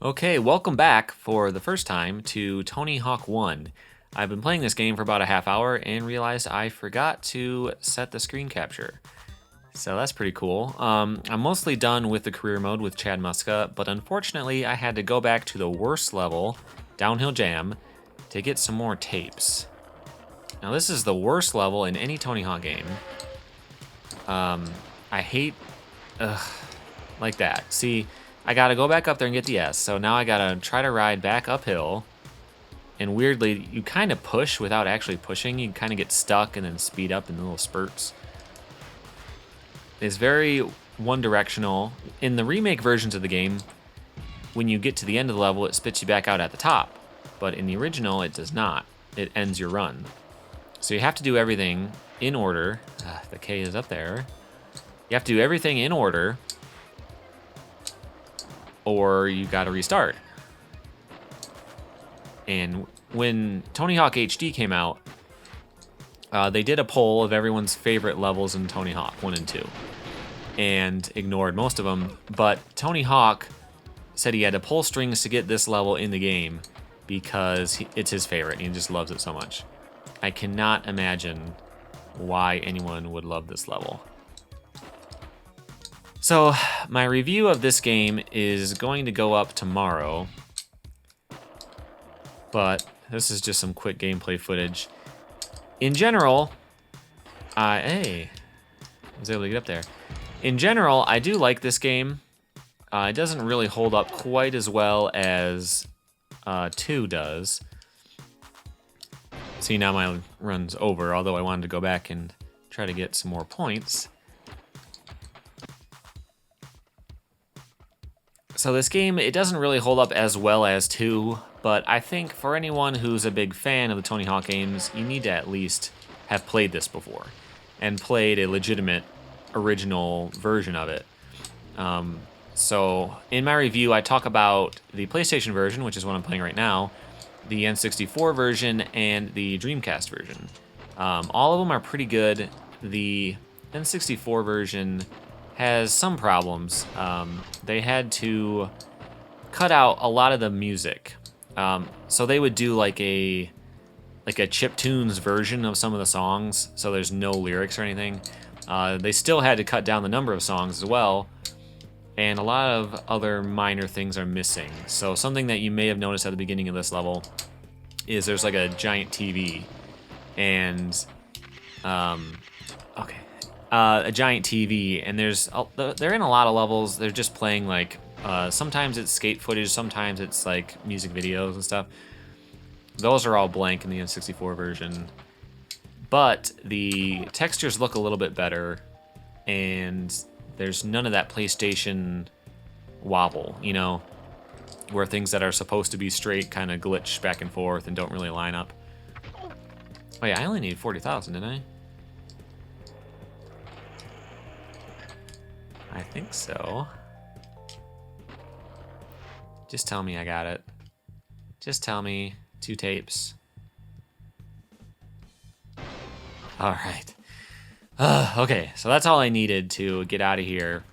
Okay, welcome back for the first time to Tony Hawk 1. I've been playing this game for about a half hour and realized I forgot to set the screen capture. So that's pretty cool. I'm mostly done with the career mode with Chad Muska, but unfortunately I had to go back to the worst level, Downhill Jam, to get some more tapes. Now this is the worst level in any Tony Hawk game. I hate, like that. See, I gotta go back up there and get the S, so now I gotta try to ride back uphill. And weirdly, you kind of push without actually pushing. You kind of get stuck and then speed up in little spurts. It's very one-directional. In the remake versions of the game, when you get to the end of the level, it spits you back out at the top. But in the original, it does not. It ends your run. So you have to do everything in order. The K is up there. You have to do everything in order, or you gotta restart. And when Tony Hawk HD came out, they did a poll of everyone's favorite levels in Tony Hawk 1 and 2 and ignored most of them. But Tony Hawk said he had to pull strings to get this level in the game because it's his favorite and he just loves it so much. I cannot imagine why anyone would love this level. So my review of this game is going to go up tomorrow, but this is just some quick gameplay footage. In general, I was able to get up there. In general, I do like this game. It doesn't really hold up quite as well as 2 does. See, now my run's over, although I wanted to go back and try to get some more points. So this game, it doesn't really hold up as well as 2, but I think for anyone who's a big fan of the Tony Hawk games, you need to at least have played this before and played a legitimate original version of it. So in my review, I talk about the PlayStation version, which is what I'm playing right now, the N64 version, and the Dreamcast version. All of them are pretty good. The N64 version has some problems. They had to cut out a lot of the music. So they would do like a chiptunes version of some of the songs, so there's no lyrics or anything. They still had to cut down the number of songs as well, and a lot of other minor things are missing. So something that you may have noticed at the beginning of this level is there's like a giant TV, and a giant TV, and they're in a lot of levels. They're just playing like sometimes it's skate footage, sometimes it's like music videos and stuff. Those are all blank in the N64 version, but the textures look a little bit better, and there's none of that PlayStation wobble, you know, where things that are supposed to be straight kind of glitch back and forth and don't really line up. Oh yeah, I only need 40,000, didn't I? I think so. Just tell me I got it. Just tell me 2 tapes. All right. Okay, so that's all I needed to get out of here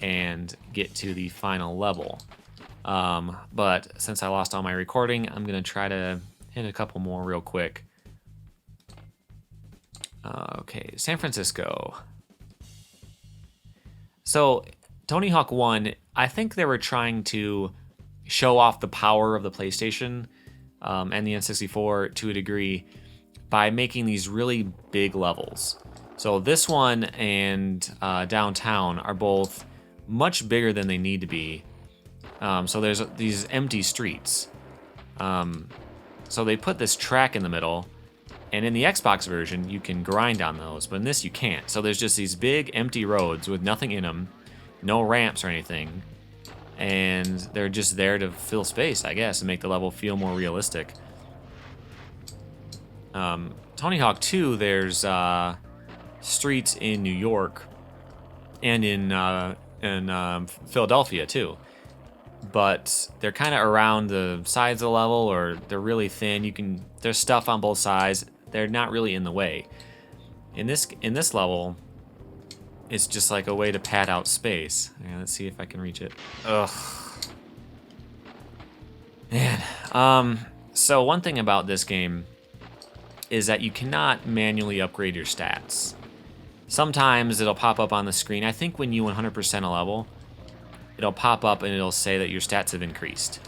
and get to the final level. But since I lost all my recording, I'm gonna try to hit a couple more real quick. Okay, San Francisco. So Tony Hawk 1, I think they were trying to show off the power of the PlayStation and the N64 to a degree by making these really big levels. So this one and Downtown are both much bigger than they need to be. So there's these empty streets. So they put this track in the middle, and in the Xbox version, you can grind on those, but in this you can't. So there's just these big empty roads with nothing in them, no ramps or anything, and they're just there to fill space, I guess, and make the level feel more realistic. Tony Hawk 2, there's streets in New York and in Philadelphia too, but they're kind of around the sides of the level, or they're really thin. There's stuff on both sides. They're not really in the way. In this level, it's just like a way to pad out space. Yeah, let's see if I can reach it. Ugh. Man, so one thing about this game is that you cannot manually upgrade your stats. Sometimes it'll pop up on the screen. I think when you 100% a level, it'll pop up and it'll say that your stats have increased.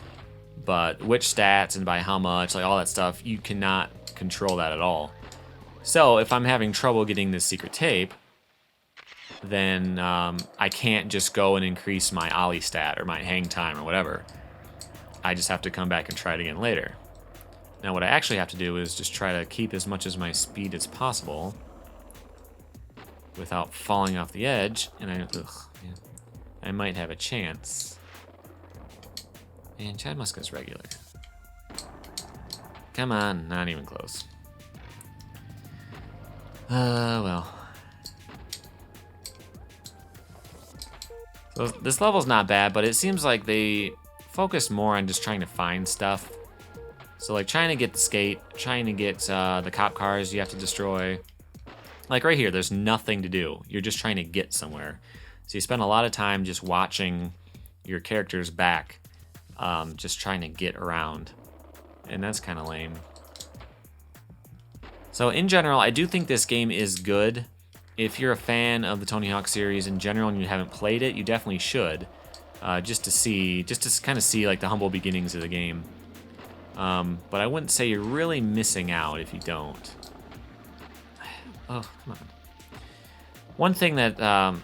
But which stats and by how much, like all that stuff, you cannot control that at all. So if I'm having trouble getting this secret tape, then I can't just go and increase my ollie stat or my hang time or whatever. I just have to come back and try it again later. Now what I actually have to do is just try to keep as much of my speed as possible without falling off the edge, and I might have a chance. And Chad Muska's regular. Come on, not even close. Well. So this level's not bad, but it seems like they focus more on just trying to find stuff. So like trying to get the skate, trying to get the cop cars you have to destroy. Like right here, there's nothing to do. You're just trying to get somewhere. So you spend a lot of time just watching your character's back, just trying to get around. And that's kind of lame. So in general, I do think this game is good. If you're a fan of the Tony Hawk series in general and you haven't played it, you definitely should. Just to kind of see like the humble beginnings of the game. But I wouldn't say you're really missing out if you don't. Oh, come on. One thing that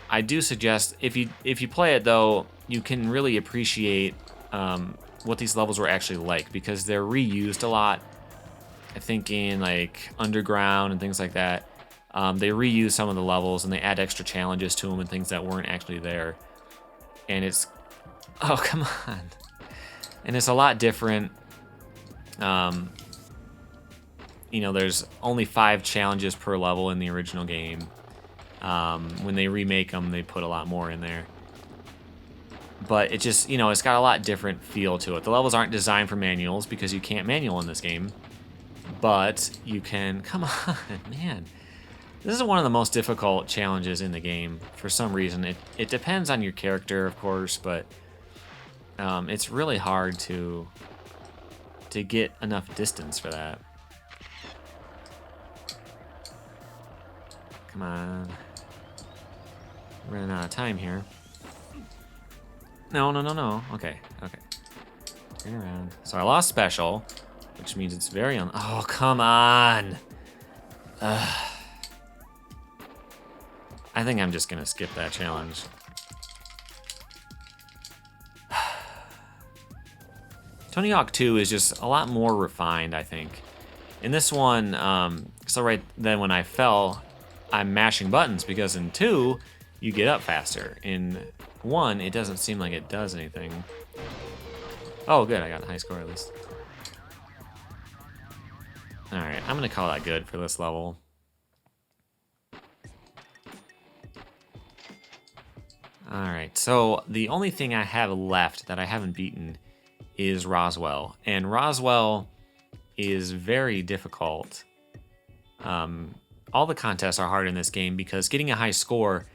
I do suggest, if you play it though, you can really appreciate what these levels were actually like, because they're reused a lot. I think in like Underground and things like that, they reuse some of the levels and they add extra challenges to them and things that weren't actually there. And it's, oh come on, and it's a lot different. You know, there's only 5 challenges per level in the original game. When they remake them, they put a lot more in there. But it just, you know, it's got a lot different feel to it. The levels aren't designed for manuals because you can't manual in this game. But you can, come on, man. This is one of the most difficult challenges in the game for some reason. It depends on your character, of course, but it's really hard to get enough distance for that. Come on. We're running out of time here. No. Okay. Turn around. So I lost special, which means it's very oh, come on. I think I'm just gonna skip that challenge. Tony Hawk 2 is just a lot more refined, I think. In this one, so right then when I fell, I'm mashing buttons, because in 2, you get up faster. In 1, it doesn't seem like it does anything. Oh, good, I got a high score at least. Alright, I'm gonna call that good for this level. Alright, so the only thing I have left that I haven't beaten is Roswell. And Roswell is very difficult. All the contests are hard in this game because getting a high score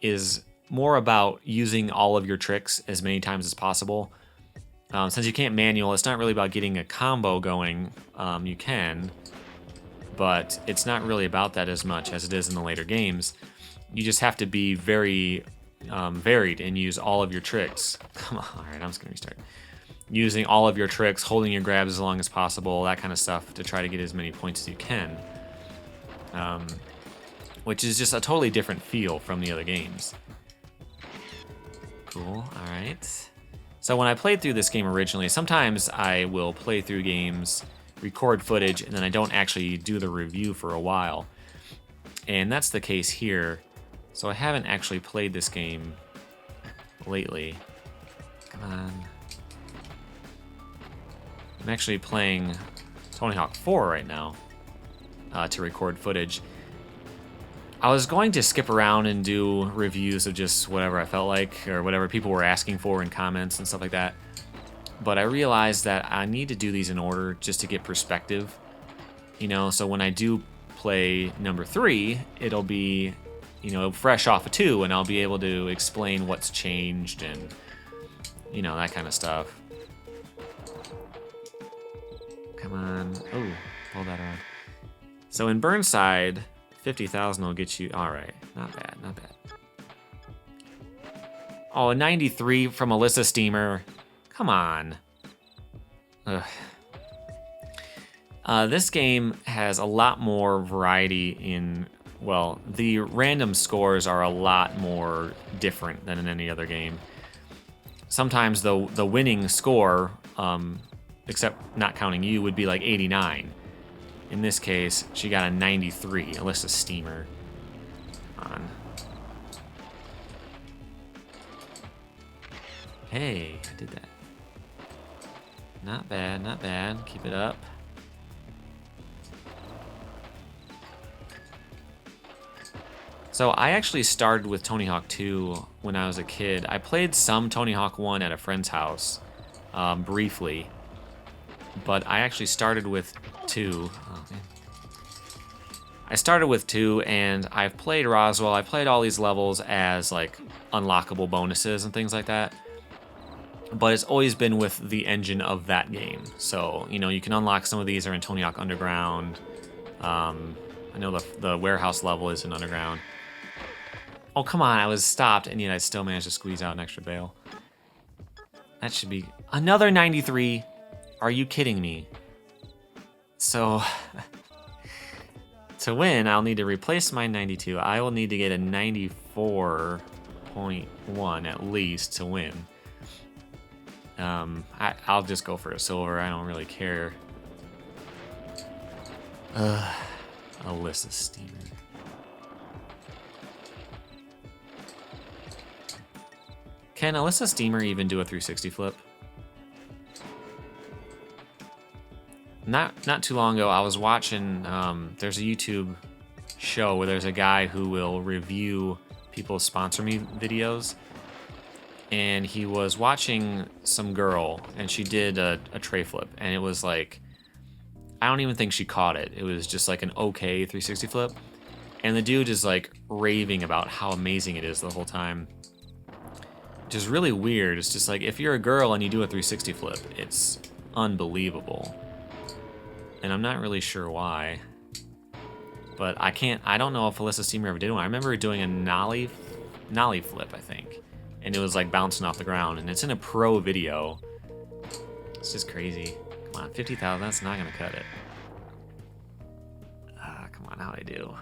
is more about using all of your tricks as many times as possible. Since you can't manual, it's not really about getting a combo going. You can, but it's not really about that as much as it is in the later games. You just have to be very varied and use all of your tricks. Come on, all right, I'm just gonna restart. Using all of your tricks, holding your grabs as long as possible, that kind of stuff to try to get as many points as you can. Which is just a totally different feel from the other games. Cool, all right. So when I played through this game originally, sometimes I will play through games, record footage, and then I don't actually do the review for a while. And that's the case here. So I haven't actually played this game lately. Come on. I'm actually playing Tony Hawk 4 right now to record footage. I was going to skip around and do reviews of just whatever I felt like or whatever people were asking for in comments and stuff like that. But I realized that I need to do these in order just to get perspective. You know, so when I do play number 3, it'll be, you know, fresh off of 2, and I'll be able to explain what's changed and, you know, that kind of stuff. come on. Oh, pull that around. So in Burnside, 50,000 will get you. All right, not bad, not bad. Oh, a 93 from Alyssa Steamer. Come on. Ugh. This game has a lot more variety in, well, the random scores are a lot more different than in any other game. Sometimes the winning score, except not counting you, would be like 89. In this case, she got a 93, Alyssa Steamer. On. Hey, I did that. Not bad, not bad. Keep it up. So I actually started with Tony Hawk 2 when I was a kid. I played some Tony Hawk 1 at a friend's house, briefly. But I actually started with 2. Oh, man. I started with 2, and I've played Roswell. I played all these levels as like unlockable bonuses and things like that. But it's always been with the engine of that game. So, you know, you can unlock some of these are in Tony Hawk Underground. I know the warehouse level is in Underground. Oh, come on, I was stopped, and yet I still managed to squeeze out an extra bail. That should be another 93. Are you kidding me? So, to win, I'll need to replace my 92. I will need to get a 94.1 at least to win. I'll just go for a silver. I don't really care. Alyssa Steamer. Can Alyssa Steamer even do a 360 flip? Not too long ago, I was watching, there's a YouTube show where there's a guy who will review people's sponsor me videos. And he was watching some girl, and she did a tray flip. And it was like, I don't even think she caught it. It was just like an okay 360 flip. And the dude is like raving about how amazing it is the whole time. Which is really weird. It's just like, if you're a girl and you do a 360 flip, it's unbelievable. And I'm not really sure why. But I don't know if Alyssa Steamer ever did one. I remember her doing a nollie flip, I think. And it was like bouncing off the ground. And it's in a pro video. It's just crazy. Come on, 50,000, that's not gonna cut it. Come on, how'd I do?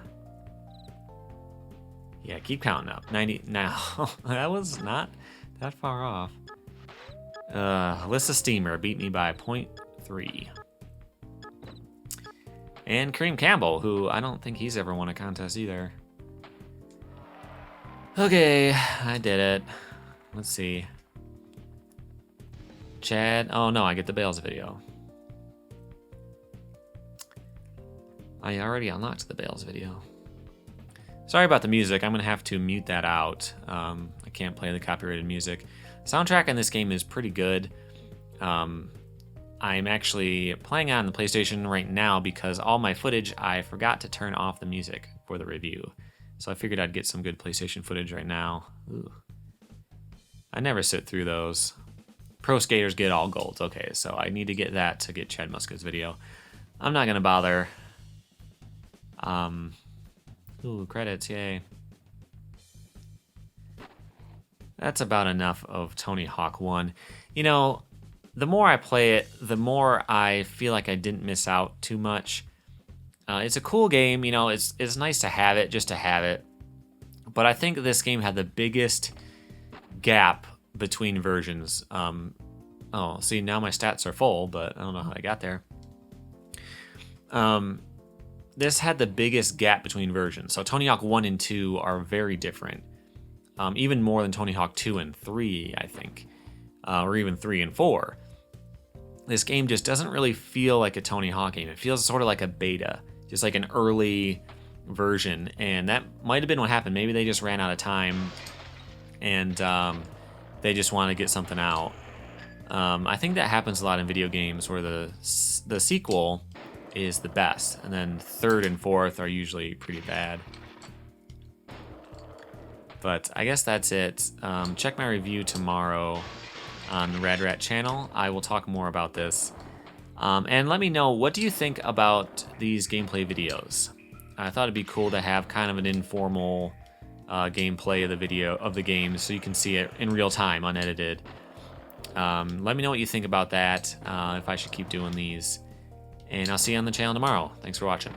Yeah, keep counting up. 90, now, that was not that far off. Alyssa Steamer beat me by 0.3. And Kareem Campbell, who I don't think he's ever won a contest either. Okay, I did it. Let's see. Chad, oh no, I get the Bales video. I already unlocked the Bales video. Sorry about the music, I'm gonna have to mute that out. I can't play the copyrighted music. Soundtrack in this game is pretty good. I'm actually playing on the PlayStation right now because all my footage, I forgot to turn off the music for the review. So I figured I'd get some good PlayStation footage right now. Ooh. I never sit through those. Pro skaters get all golds. Okay, so I need to get that to get Chad Muska's video. I'm not gonna bother. Ooh, credits, yay. That's about enough of Tony Hawk 1. You know, the more I play it, the more I feel like I didn't miss out too much. It's a cool game, you know, it's nice to have it, just to have it. But I think this game had the biggest gap between versions. Oh, see, now my stats are full, but I don't know how I got there. This had the biggest gap between versions. So Tony Hawk 1 and 2 are very different. Even more than Tony Hawk 2 and 3, I think. Or even 3 and 4. This game just doesn't really feel like a Tony Hawk game. It feels sort of like a beta. Just like an early version. And that might have been what happened. Maybe they just ran out of time. And they just want to get something out. I think that happens a lot in video games where the sequel is the best. And then third and fourth are usually pretty bad. But I guess that's it. Check my review tomorrow on the Rad Rat channel. I will talk more about this. And let me know, what do you think about these gameplay videos? I thought it'd be cool to have kind of an informal gameplay of the game, so you can see it in real time, unedited. Let me know what you think about that, if I should keep doing these. And I'll see you on the channel tomorrow. Thanks for watching.